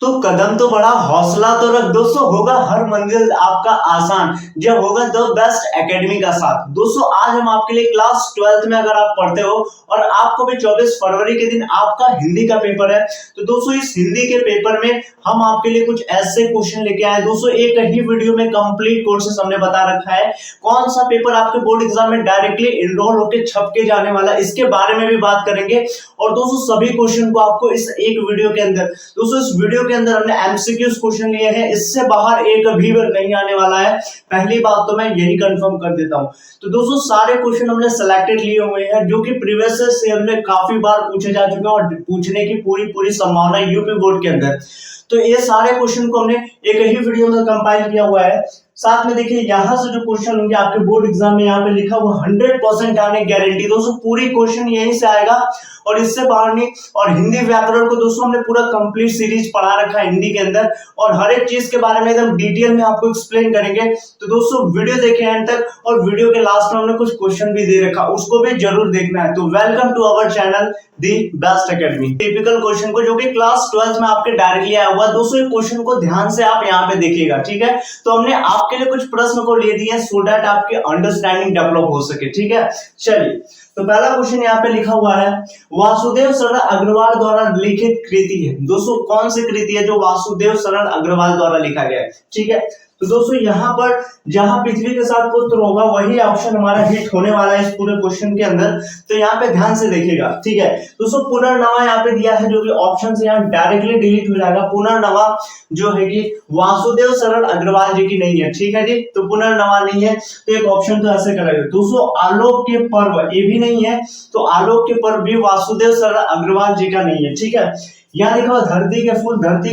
तो कदम तो बढ़ा, हौसला तो रख दोस्तों, होगा हर मंजिल आपका आसान जब होगा द बेस्ट एकेडमी का साथ। दोस्तों आज हम आपके लिए क्लास 12th में अगर आप पढ़ते हो और आपको भी 24 फरवरी के दिन आपका हिंदी का पेपर है, तो दोस्तों इस हिंदी के पेपर में हम आपके लिए कुछ ऐसे क्वेश्चन लेके आए। दोस्तों एक ही वीडियो में कंप्लीट कोर्सेस हमने बता रखा है कौन सा पेपर आपके बोर्ड एग्जाम में डायरेक्टली इनरोल होकर छप के जाने वाला, इसके बारे में भी बात करेंगे। और दोस्तों सभी क्वेश्चन को आपको इस एक वीडियो के अंदर, दोस्तों इस वीडियो के अंदर हमने एमसीक्यूज क्वेश्चन लिए हैं, इससे बाहर एक भी नहीं आने वाला है। पहली बात तो मैं यही कंफर्म कर देता हूं। तो दोस्तों सारे क्वेश्चन हमने सिलेक्टेड लिए हुए हैं जो कि प्रीवियस ईयर में काफी बार पूछे जा चुके हैं और पूछने की पूरी संभावना है यूपी बोर्ड के अंदर। तो ये सारे क्वेश्चन को हमने एक ही वीडियो में कंपाइल किया हुआ है। साथ में देखिए यहां से जो क्वेश्चन होंगे आपके बोर्ड एग्जाम में यहाँ पे लिखा हुआ 100% आने गारंटी। दोस्तों पूरी क्वेश्चन यहीं से आएगा और इससे बाहर नहीं। और हिंदी व्याकरण को दोस्तों हमने पूरा कंप्लीट सीरीज पढ़ा रखा है हिंदी के अंदर और हर एक चीज के बारे में एकदम डिटेल में आपको एक्सप्लेन करेंगे। तो दोस्तों वीडियो देखें एंड तक, और वीडियो के लास्ट में हमने कुछ क्वेश्चन भी दे रखा, उसको भी जरूर देखना है। तो welcome to our channel the best academy. Typical question को जो कि क्लास 12th में आपके डायरेक्टली आया हुआ, दोस्तों ये क्वेश्चन को ध्यान से आप यहाँ पे देखिएगा, ठीक है। तो हमने आपके लिए कुछ प्रश्न को ले दिए सो दैट आपकी अंडरस्टैंडिंग डेवलप हो सके, ठीक है। चलिए तो पहला क्वेश्चन यहाँ पे लिखा हुआ है, वासुदेव शरण अग्रवाल द्वारा लिखित कृति है। दोस्तों कौन सी कृति है जो वासुदेव शरण अग्रवाल द्वारा लिखा गया है, ठीक है। तो दोस्तों यहाँ पर जहां पृथ्वी के साथ पुत्र होगा वही ऑप्शन हमारा हिट होने वाला है इस पूरे क्वेश्चन के अंदर। तो यहाँ पे ध्यान से देखिएगा, ठीक है। दोस्तों पुनर्नवा यहाँ पे दिया है जो कि ऑप्शन से यहाँ डायरेक्टली डिलीट हो जाएगा। पुनर्नवा जो है कि वासुदेव शरण अग्रवाल जी की नहीं है, ठीक है जी। तो पुनर्नवा नहीं है तो एक ऑप्शन तो ऐसे करेगा। दोस्तों आलोक के पर्व ये भी नहीं है, तो आलोक के पर्व भी वासुदेव शरण अग्रवाल जी का नहीं है, ठीक है। यहाँ लिखा हुआ धरती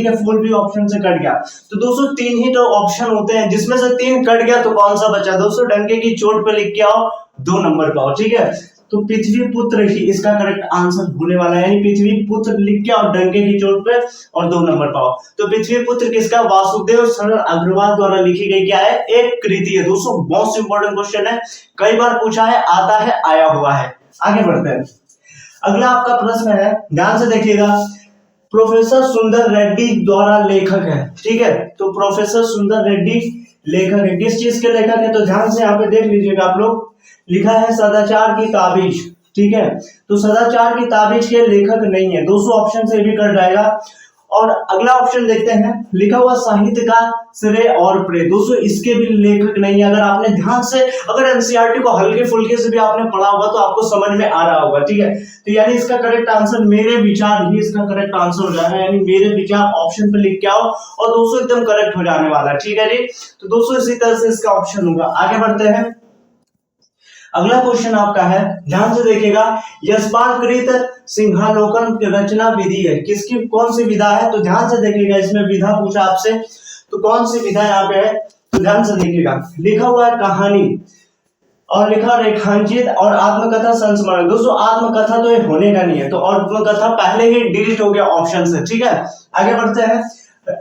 के फूल भी ऑप्शन से कट गया। तो दोस्तों तीन ही तो ऑप्शन होते हैं, जिसमें से तीन कट गया तो कौन सा बचा। दोस्तों डंके की चोट पे लिख के आओ, 2 नंबर पाओ, ठीक है। तो पृथ्वी पुत्र ही इसका करेक्ट आंसर होने वाला है, यानी पृथ्वी पुत्र लिख के आओ डंके की चोट पे और 2 नंबर पाओ। तो पृथ्वी पुत्र किसका, वासुदेव शरण अग्रवाल द्वारा लिखी गई क्या है, एक कृति है। दोस्तों मोस्ट इंपोर्टेंट क्वेश्चन है, कई बार पूछा है, आता है, आया हुआ है। आगे बढ़ते हैं। अगला आपका प्रश्न है, ध्यान से देखिएगा, प्रोफेसर सुंदर रेड्डी द्वारा लेखक है, ठीक है। तो प्रोफेसर सुंदर रेड्डी लेखक है, किस चीज के लेखक है, तो ध्यान से यहाँ पे देख लीजिएगा आप लोग। लिखा है सदाचार की ताबीज, ठीक है। तो सदाचार की ताबीज के लेखक नहीं है, 200 ऑप्शन से भी कट जाएगा। और अगला ऑप्शन देखते हैं, लिखा हुआ साहित्य का श्रेय और प्रेय। दोस्तों इसके भी लेखक नहीं है। अगर आपने ध्यान से, अगर एनसीईआरटी को हल्के फुल्के से भी आपने पढ़ा होगा तो आपको समझ में आ रहा होगा, ठीक है। तो यानी इसका करेक्ट आंसर मेरे विचार ही इसका करेक्ट आंसर हो जाएगा, यानी मेरे विचार ऑप्शन पे लिख के आओ और दोस्तों एकदम करेक्ट हो जाने वाला है, ठीक है जी। तो दोस्तों इसी तरह से इसका ऑप्शन होगा। आगे बढ़ते हैं। अगला क्वेश्चन आपका है, ध्यान से देखिएगा, यशपाल कृत सिंहालोकन की रचना विधि है, किसकी कौन सी विधा है। तो ध्यान से देखिएगा, इसमें विधा पूछा आपसे, तो कौन सी विधा यहाँ पे है, तो ध्यान से देखिएगा। लिखा हुआ है कहानी और लिखा रेखांकित और आत्मकथा संस्मरण। दोस्तों आत्मकथा तो ये होने का नहीं है, तो आत्मकथा पहले ही डिलीट हो गया ऑप्शन से, ठीक है। आगे बढ़ते हैं।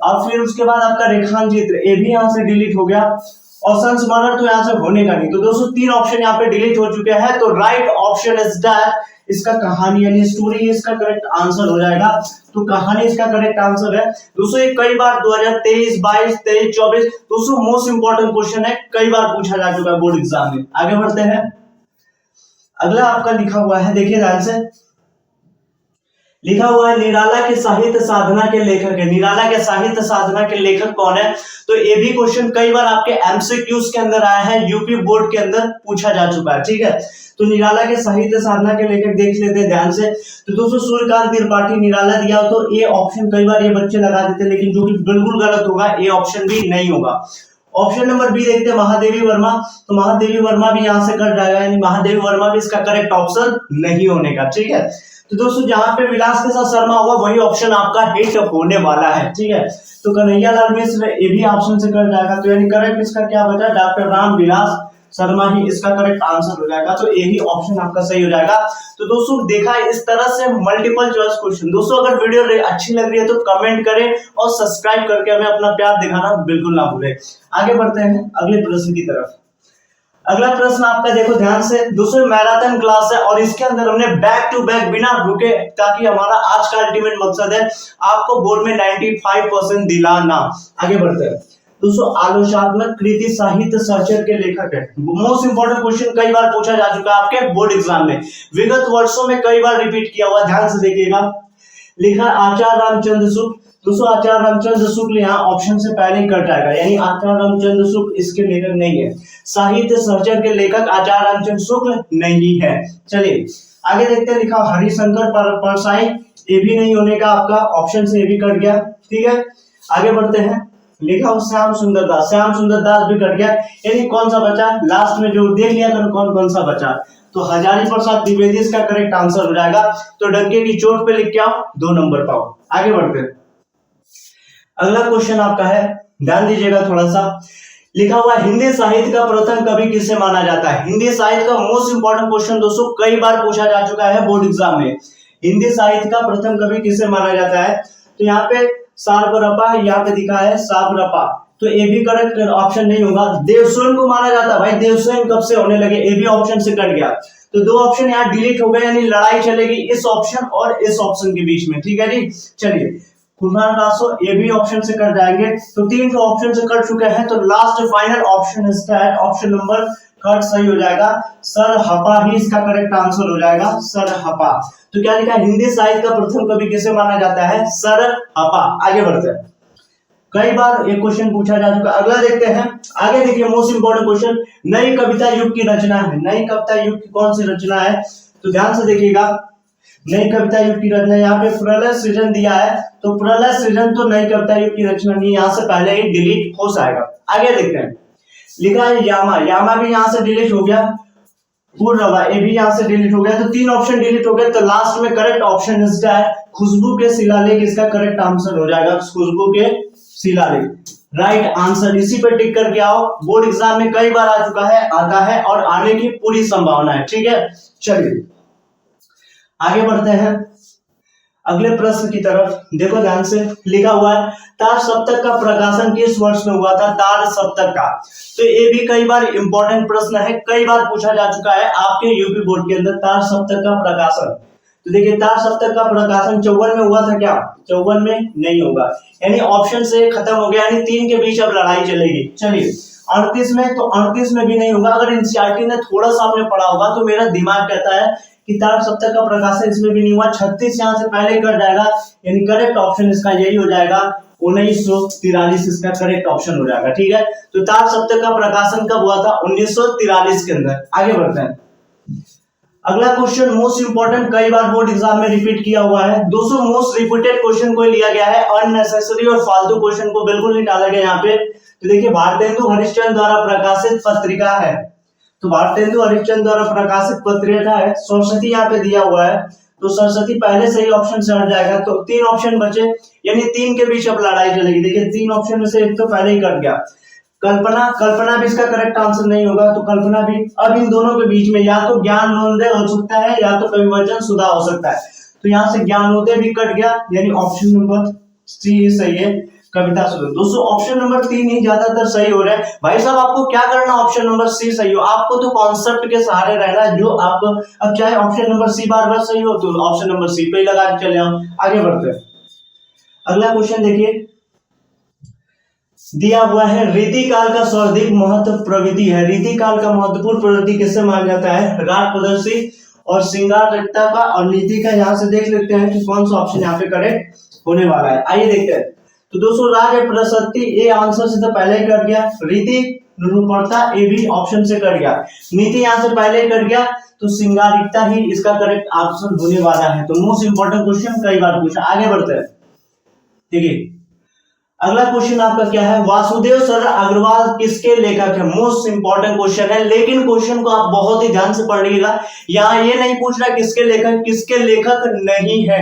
अब फिर उसके बाद आपका रेखांकित, ये भी यहाँ से डिलीट हो गया और संस्मरण तो यहाँ से होने का नहीं। तो दोस्तों 3 ऑप्शन यहाँ पे डिलीट हो चुके हैं। तो राइट ऑप्शन इज दैट, इसका कहानी यानी स्टोरी इसका करेक्ट आंसर हो जाएगा। तो कहानी इसका करेक्ट आंसर है। दोस्तों ये कई बार 2023, 22, 23, 24 दोस्तों मोस्ट इंपोर्टेंट क्वेश्चन है, कई बार पूछा जा चुका है बोर्ड एग्जाम में। आगे बढ़ते हैं। अगला आपका लिखा हुआ है, देखिए ध्यान से, लिखा हुआ है निराला के साहित्य साधना के लेखक है। निराला के साहित्य साधना के लेखक कौन है, तो ये भी क्वेश्चन कई बार आपके एमसीक्यूज के अंदर आया है, यूपी बोर्ड के अंदर पूछा जा चुका है, ठीक है। तो निराला के साहित्य साधना के लेखक देख लेते हैं ध्यान से। तो दोस्तों सूर्यकांत त्रिपाठी निराला दिया हो तो ये ऑप्शन कई बार ये बच्चे लगा देते हैं, लेकिन जो कि बिल्कुल गलत होगा, ये ऑप्शन भी नहीं होगा। ऑप्शन नंबर बी देखते हैं, महादेवी वर्मा। तो महादेवी वर्मा भी यहाँ से कट जाएगा, यानी महादेवी वर्मा भी इसका करेक्ट ऑप्शन नहीं होने का, ठीक है। तो दोस्तों जहां पे विलास के साथ शर्मा होगा वही ऑप्शन आपका हिट होने वाला है, ठीक है। तो कन्हैया लाल मिश्र ये भी ऑप्शन से कट जाएगा, तो यानी करेक्ट इसका क्या बचा, डॉक्टर राम विलास शर्मा ही इसका करेक्ट आंसर हो जाएगा। तो यही ऑप्शन आपका सही हो जाएगा। तो दोस्तों देखा इस तरह से मल्टीपल चॉइस क्वेश्चन। दोस्तों अगर वीडियो अच्छी लग रही है तो कमेंट करें और सब्सक्राइब करके हमें अपना प्यार दिखाना बिल्कुल ना भूलें। आगे बढ़ते हैं अगले प्रश्न की तरफ। अगला प्रश्न आपका देखो ध्यान से, दोस्तों मैराथन क्लास है और इसके अंदर हमने बैक टू बैक बिना रुके, ताकि हमारा आज का अल्टीमेट मकसद है आपको बोर्ड में 95% दिलाना। आगे बढ़ते हैं दोस्तों, आलोचनात्मक कृति साहित्य सर्चर के लेखक है। मोस्ट इंपोर्टेंट क्वेश्चन कई बार पूछा जा चुका है आपके बोर्ड एग्जाम में, विगत वर्षों में कई बार रिपीट किया हुआ, ध्यान से देखिएगा। लिखा आचार्य रामचंद्र शुक्ल, दोस्तों आचार्य रामचंद्र शुक्ल यहाँ ऑप्शन से पहले ही कट जाएगा, यानी आचार्य रामचंद्र शुक्ल इसके लेखक नहीं है। साहित्य सर्चर के लेखक आचार्य रामचंद्र शुक्ल नहीं है। चलिए आगे देखते हैं, लिखा हरिशंकर परसाई, ये भी नहीं होने का, आपका ऑप्शन से ये भी कट गया। ठीक है, आगे बढ़ते हैं, लिखा हो श्याम सुंदर दास, श्याम सुंदर दास भी कट गया, यानी कौन सा बचा लास्ट में, जो देख लिया करो कौन कौन सा बचा। तो हजारी प्रसाद द्विवेदी इसका करेक्ट आंसर हो जाएगा। तो डंके की चोट पे लिख के आओ, 2 नंबर पाओ। आगे बढ़ते हैं, अगला क्वेश्चन आपका है, ध्यान दीजिएगा थोड़ा सा। लिखा हुआ हिंदी साहित्य का प्रथम कवि किसे माना जाता है। हिंदी साहित्य का मोस्ट इंपोर्टेंट क्वेश्चन दोस्तों कई बार पूछा जा चुका है बोर्ड एग्जाम में। हिंदी साहित्य का प्रथम कवि किसे माना जाता है, तो यहाँ पे सारपरपा, यहाँ पे दिखा है साबरपा, तो ये भी करेक्ट ऑप्शन नहीं होगा। देवसेन को माना जाता है, भाई देवसेन कब से होने लगे, ये भी ऑप्शन से कट गया। तो 2 ऑप्शन यहाँ डिलीट हो गए, यानी लड़ाई चलेगी इस ऑप्शन और इस ऑप्शन के बीच में। ठीक है जी, चलिए कुमार दासो ये भी ऑप्शन से कट जाएंगे। तो 3 जो ऑप्शन से कट चुके हैं, तो लास्ट फाइनल ऑप्शन इसका है ऑप्शन नंबर थर्ड सही हो जाएगा, सर हपा ही इसका करेक्ट आंसर हो जाएगा, सर हपा। तो क्या लिखा, हिंदी साहित्य का प्रथम कवि किसे माना जाता है, सर हपा। आगे बढ़ते हैं, कई बार ये क्वेश्चन पूछा जा चुका। अगला देखते हैं, आगे देखिए मोस्ट इंपोर्टेंट क्वेश्चन, नई कविता युग की रचना है। नई कविता युग की कौन सी रचना है, तो ध्यान से देखिएगा। नई कविता युग की रचना, यहाँ पे प्रलय सृजन दिया है, तो प्रलय सृजन तो नई कविता युग की रचना नहीं, यहाँ से पहले ही डिलीट हो जाएगा। आगे देखते हैं, लिखा है यामा, यामा भी यहाँ से डिलीट हो गया, पूर्णवा ये भी यहाँ से डिलीट हो गया, तो 3 ऑप्शन डिलीट हो गए। तो लास्ट में करेक्ट ऑप्शन इसका है खुशबू के शिलालेख, इसका करेक्ट आंसर हो जाएगा खुशबू के शिलालेख, राइट आंसर। इसी पे टिक करके आओ, बोर्ड एग्जाम में कई बार आ चुका है, आता है और आने की पूरी संभावना है। ठीक है, चलिए आगे बढ़ते हैं अगले प्रश्न की तरफ, देखो ध्यान से। लिखा हुआ है तार सप्तक का प्रकाशन किस वर्ष में हुआ था, तार सप्तक का। तो ये भी कई बार इंपॉर्टेंट प्रश्न है, कई बार पूछा जा चुका है आपके यूपी बोर्ड के अंदर, तार सप्तक का प्रकाशन। तो देखिए तार सप्तक का प्रकाशन 54 में हुआ था क्या, 54 में नहीं होगा, यानी ऑप्शन से खत्म हो गया, यानी 3 के बीच अब लड़ाई चलेगी। चलिए 38 में, तो 38 में भी नहीं होगा। अगर एनसीईआरटी ने थोड़ा सा आपने पढ़ा होगा तो मेरा दिमाग कहता है कि तार सप्तक का प्रकाशन इसमें भी नहीं हुआ। 36 यहाँ से पहले कट जाएगा, यानी करेक्ट ऑप्शन इसका यही हो जाएगा, 1943 इसका करेक्ट ऑप्शन हो जाएगा। ठीक है, तो तार सप्तक का प्रकाशन कब हुआ था, 1943 के अंदर। आगे बढ़ते हैं, अगला क्वेश्चन मोस्ट इंपोर्टेंट, कई बार बोर्ड एग्जाम में रिपीट किया हुआ है। 200 मोस्ट रिपीटेड क्वेश्चन को लिया गया है, अननेसेसरी और फालतू क्वेश्चन को बिल्कुल नहीं डाला गया यहाँ पे। तो देखिए भारतेंदु हरिश्चंद्र द्वारा प्रकाशित पत्रिका है, तो भारतेंदु हरिश्चंद्र द्वारा प्रकाशित पत्रिका है। सरस्वती यहाँ पे दिया हुआ है, तो सरस्वती पहले से ही ऑप्शन से हट जाएगा, तो 3 ऑप्शन बचे, यानी 3 के बीच अब लड़ाई चलेगी। देखिए 3 ऑप्शन में से एक तो पहले ही कट गया, कल्पना, कल्पना भी इसका करेक्ट आंसर नहीं होगा, तो कल्पना भी। अब इन दोनों के बीच में या तो ज्ञानोदय हो सकता है या तो कविवचन सुधा हो सकता है, तो यहाँ से ज्ञानोदय भी कट गया, यानी ऑप्शन नंबर सी सही है, कविता सुधा। दोस्तों ऑप्शन नंबर 3 ही ज्यादातर सही हो रहा है। भाई साहब आपको क्या करना, ऑप्शन नंबर सी सही हो, आपको तो कॉन्सेप्ट के सहारे रहना, जो आपको अब चाहे ऑप्शन नंबर सी बार बार सही हो तो ऑप्शन नंबर सी पे ही लगा के चले आओ। आगे बढ़ते हैं, अगला क्वेश्चन देखिए, दिया हुआ है रीतिकाल का सर्वाधिक महत्व प्रविधि है। रीतिकाल का महत्वपूर्ण प्रविधि किससे माना जाता है, राग प्रदर्शी और श्रृंगार रचना का और नीति का। यहाँ से देख लेते हैं कि कौन सा ऑप्शन यहाँ पे करेक्ट होने वाला है। आइए देखते हैं, तो दोस्तों राग प्रशस्ति ये आंसर से तो पहले ही कर गया, रीति निरूपणता ये भी ऑप्शन से कर गया, नीति यहाँ से पहले ही कर गया, तो श्रृंगारिकता ही इसका करेक्ट आंसर होने वाला है। तो मोस्ट इंपोर्टेंट क्वेश्चन कई बार पूछा। आगे बढ़ते हैं, ठीक है, अगला क्वेश्चन आपका क्या है, वासुदेव सर अग्रवाल किसके लेखक है। मोस्ट इंपोर्टेंट क्वेश्चन है, लेकिन क्वेश्चन को आप बहुत ही ध्यान से पढ़िएगा। यहाँ ये नहीं पूछ रहा किसके लेखक, किसके लेखक नहीं है,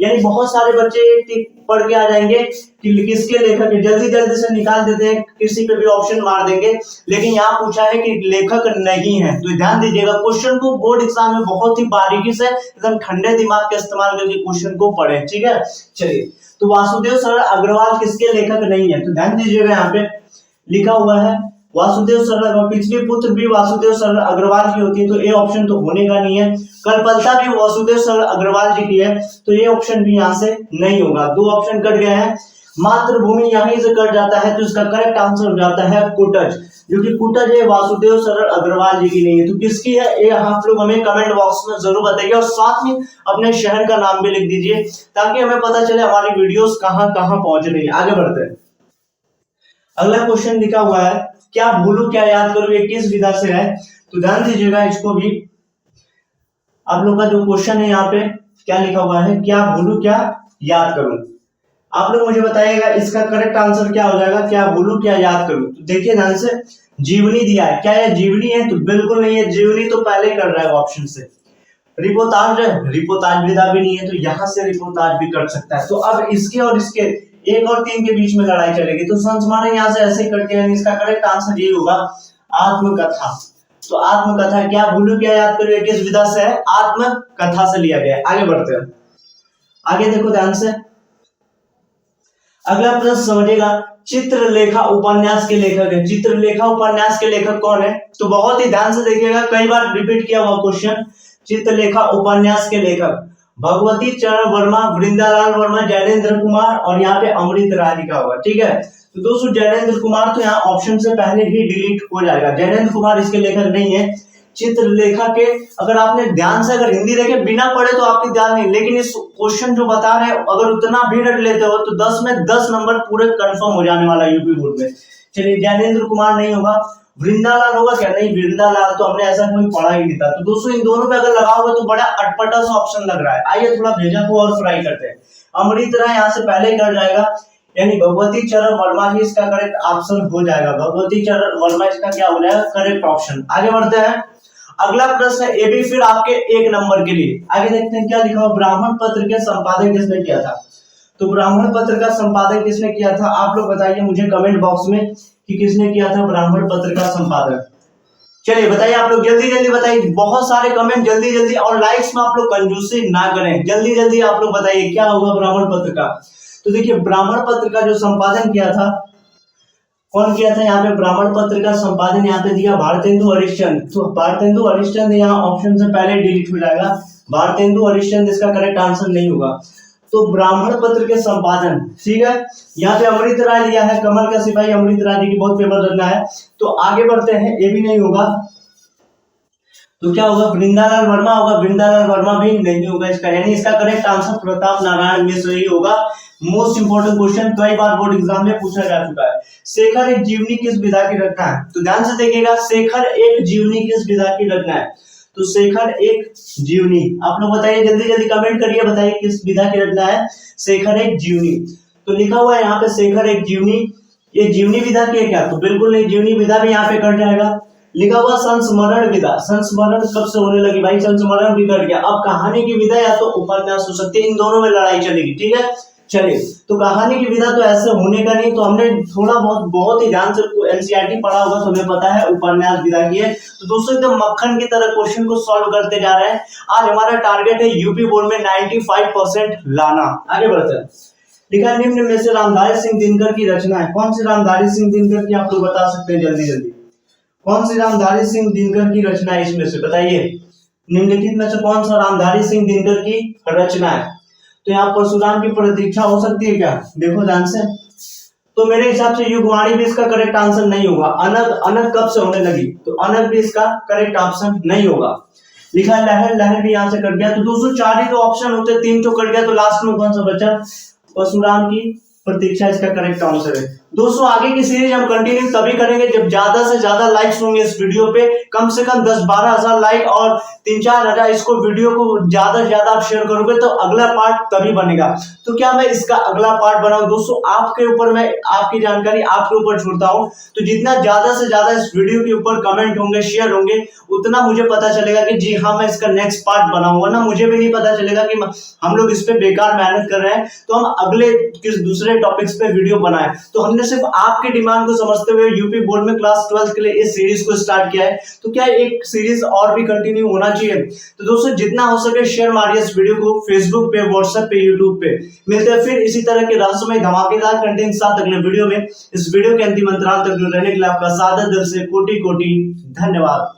यानी बहुत सारे बच्चे पढ़ के आ जाएंगे कि किसके लेखक है, जल्दी जल्दी से निकाल देते हैं, किसी पे भी ऑप्शन मार देंगे, लेकिन यहाँ पूछा है कि लेखक नहीं है। तो ध्यान दीजिएगा, क्वेश्चन को बोर्ड एग्जाम में बहुत ही बारीकी से एकदम ठंडे दिमाग का इस्तेमाल करके क्वेश्चन को पढ़े। ठीक है, चलिए, तो वासुदेव सर अग्रवाल किसके लेखक नहीं है, तो ध्यान दीजिएगा यहाँ पे लिखा हुआ है वासुदेव सरल पिछली पुत्र भी वासुदेव सरल अग्रवाल की होती है, तो ये ऑप्शन तो होने का नहीं है। कल्पलता भी वासुदेव सरल अग्रवाल जी की है, तो ये ऑप्शन भी यहाँ से नहीं होगा। दो ऑप्शन कट गए हैं। मातृभूमि यहीं से कट जाता है, तो इसका करेक्ट आंसर हो जाता है कुटज, जो कि कुटज है वासुदेव सरल अग्रवाल जी की नहीं है। तो किसकी है ये आप लोग हमें कमेंट बॉक्स में जरूर बताइए, और साथ में अपने शहर का नाम भी लिख दीजिए, ताकि हमें पता चले हमारी वीडियोस कहाँ कहाँ पहुंच रही है। आगे बढ़ते हैं। अगला क्वेश्चन लिखा हुआ है, क्या भूलू क्या याद करूं, ये किस विधा से है, तो ध्यान दीजिएगा इसको भी। आप लोग का जो क्वेश्चन है यहाँ पे क्या लिखा हुआ है, क्या भूलू क्या याद करूं। आप लोग मुझे बताइएगा इसका करेक्ट आंसर क्या हो जाएगा, क्या भूलू क्या याद करूं। तो देखिए ध्यान से, जीवनी दिया है, क्या यह जीवनी है, तो बिल्कुल नहीं है, जीवनी तो पहले कर रहा है ऑप्शन से। रिपोर्टाज है, रिपोर्टाज विधा भी नहीं है, तो यहाँ से रिपोर्टाज भी कर सकता है। तो अब इसके और इसके 1 और 3 के बीच में लड़ाई चलेगी, तो संस्मरण यहाँ से ऐसे कट के, इसका करेक्ट आंसर ये होगा आत्मकथा। तो आत्मकथा क्या भूलू क्या याद करो, किस विधा से है, आत्मकथा से लिया गया है। आगे बढ़ते हैं। आगे देखो ध्यान से, अगला प्रश्न समझिएगा, चित्रलेखा उपन्यास के लेखक है। चित्रलेखा उपन्यास के लेखक कौन है, तो बहुत ही ध्यान से देखिएगा, कई बार रिपीट किया हुआ क्वेश्चन। चित्रलेखा उपन्यास के लेखक भगवती चरण वर्मा, वृंदालाल वर्मा, जैनेन्द्र कुमार, और यहाँ पे अमृत राय लिखा हुआ, ठीक है। तो दोस्तों जैनेन्द्र कुमार तो यहाँ ऑप्शन से पहले ही डिलीट हो जाएगा, जैनेन्द्र कुमार इसके लेखक नहीं है। चित्रलेखा के अगर आपने ध्यान से अगर हिंदी देखे बिना पढ़े तो आपकी ध्यान नहीं, लेकिन इस क्वेश्चन जो बता रहे हैं अगर उतना भी रट लेते हो तो 10 में 10 नंबर पूरे कंफर्म हो जाने वाला यूपी बोर्ड में। चलिए जैनेन्द्र कुमार नहीं होगा, वृंदालाल होगा क्या, नहीं वृंदालाल तो हमने ऐसा कोई पढ़ा ही नहीं था। तो दोस्तों इन दोनों पे अगर लगाओगे तो बड़ा अटपटा सा ऑप्शन लग रहा है। आइए थोड़ा भेजा को और फ्राई करते हैं। अमृत राय यहाँ से पहले ही कर जाएगा, यानी भगवती चरण वर्मा ही इसका करेक्ट ऑप्शन हो जाएगा। भगवती चरण वर्मा इसका क्या हो जाएगा, करेक्ट ऑप्शन। आगे बढ़ते हैं। अगला प्रश्न है, ये भी फिर आपके 1 नंबर के लिए। आगे देखते हैं क्या लिखा हुआ, ब्राह्मण पत्र के संपादन किसने किया था। तो ब्राह्मण पत्र का संपादन किसने किया था, आप लोग बताइए मुझे कमेंट बॉक्स में कि किसने किया था ब्राह्मण पत्र का संपादन। चलिए बताइए आप लोग, जल्दी जल्दी बताइए, बहुत सारे कमेंट जल्दी जल्दी, और लाइक्स में आप लोग कंजूसी ना करें, जल्दी जल्दी आप लोग बताइए क्या होगा ब्राह्मण पत्र का। तो देखिए ब्राह्मण पत्र का जो संपादन किया था, कौन किया था यहाँ पे, ब्राह्मण पत्र का संपादन यहाँ पे दिया भारतेंदु हरिश्चंद्र। तो भारतेंदु हरिश्चंद्र यहाँ ऑप्शन से पहले डिलीट हो जाएगा, भारतेंदु हरिश्चंद्र इसका करेक्ट आंसर नहीं होगा। तो ब्राह्मण पत्र के संपादन, ठीक है, यहाँ पे अमृत राय लिया है, कमल का सिपाही अमृत राय जी की बहुत फेमस रचना है। तो आगे बढ़ते हैं, ये भी नहीं होगा, तो क्या होगा, वृंदालाल वर्मा होगा, वृंदालाल वर्मा भी नहीं होगा इसका, यानी इसका करेक्ट आंसर प्रताप नारायण मिश्र ही होगा। मोस्ट इंपोर्टेंट क्वेश्चन, कई बार बोर्ड एग्जाम में पूछा जा चुका है। शेखर एक जीवनी किस विधा की रचना है, तो ध्यान से देखिएगा, शेखर एक जीवनी किस विधा की रचना है। तो शेखर एक जीवनी, आप लोग बताइए जल्दी जल्दी कमेंट करिए, बताइए किस विधा की रचना है शेखर एक जीवनी। तो लिखा हुआ है यहाँ पे शेखर एक जीवनी, ये जीवनी विधा की है क्या, तो बिल्कुल नहीं, जीवनी विधा भी यहाँ पे कट जाएगा। लिखा हुआ संस्मरण विधा, संस्मरण कब से होने लगी भाई, संस्मरण भी कट गया। अब कहानी की विधा या तो उपन्यास हो सकती है, इन दोनों में लड़ाई चलेगी, ठीक है। चलिए, तो कहानी की विधा तो ऐसे होने का नहीं, तो हमने थोड़ा बहुत ही ध्यान से एनसीईआरटी पढ़ा होगा तो हमें पता है उपन्यास विधा की है। तो दोस्तों एकदम मक्खन की तरह क्वेश्चन को सॉल्व करते जा रहे हैं। आज हमारा टारगेट है यूपी बोर्ड में 95% लाना। आगे बढ़ते हैं। लिखा है, निम्न में से रामधारी सिंह दिनकर की रचना है, कौन सी रामधारी सिंह दिनकर की, आप लोग बता सकते हैं जल्दी जल्दी, कौन सी रामधारी सिंह दिनकर की रचना है, इसमें से बताइए, निम्नलिखित में से कौन सा रामधारी सिंह दिनकर की रचना है। तो यहाँ परशुराम की प्रतीक्षा हो सकती है क्या, देखो ध्यान से, तो मेरे हिसाब से युगवाणी भी इसका करेक्ट आंसर नहीं होगा। अनग, अनग कब से होने लगी, तो अनग भी इसका करेक्ट ऑप्शन नहीं होगा। लिखा लहर, लहर भी यहाँ से कट गया। तो दोस्तों 4 ही तो ऑप्शन होते, 3 तो कट गया, तो लास्ट में कौन सा बचा, परशुराम की प्रतीक्षा इसका करेक्ट आंसर है। दोस्तों आगे की सीरीज हम कंटिन्यू तभी करेंगे जब ज्यादा से ज्यादा लाइक्स होंगे इस वीडियो पे, कम से कम 10-12 हजार लाइक और 3-4 हजार, इसको वीडियो को ज्यादा से ज्यादा आप शेयर करोगे तो अगला पार्ट तभी बनेगा। तो क्या मैं इसका अगला पार्ट बनाऊं, दोस्तों आपके ऊपर, मैं आपकी जानकारी आपके ऊपर छोड़ता हूं। तो जितना ज्यादा से ज्यादा इस वीडियो के ऊपर कमेंट होंगे, शेयर होंगे, उतना मुझे पता चलेगा कि जी हाँ मैं इसका नेक्स्ट पार्ट बनाऊंगा ना, मुझे भी नहीं पता चलेगा कि हम लोग इस पे बेकार मेहनत कर रहे हैं, तो हम अगले किस दूसरे टॉपिक्स पे वीडियो बनाएं। तो हमने सिर्फ आपकी डिमांड को समझते हुए यूपी बोर्ड में क्लास 12 के लिए इस सीरीज को स्टार्ट किया है। तो क्या एक सीरीज और भी कंटिन्यू होना चाहिए? तो दोस्तों जितना हो सके शेयर मारिए इस वीडियो को फेसबुक पे, व्हाट्सएप पे, यूट्यूब पे। मिलते हैं फिर इसी तरह के रहस्यमय धमाकेदार कंटेंट साथ अगले वीडियो में। इस वीडियो के अंतिम अंतराल तक रहने के लिए आपका सादर दिल से कोटि कोटि धन्यवाद।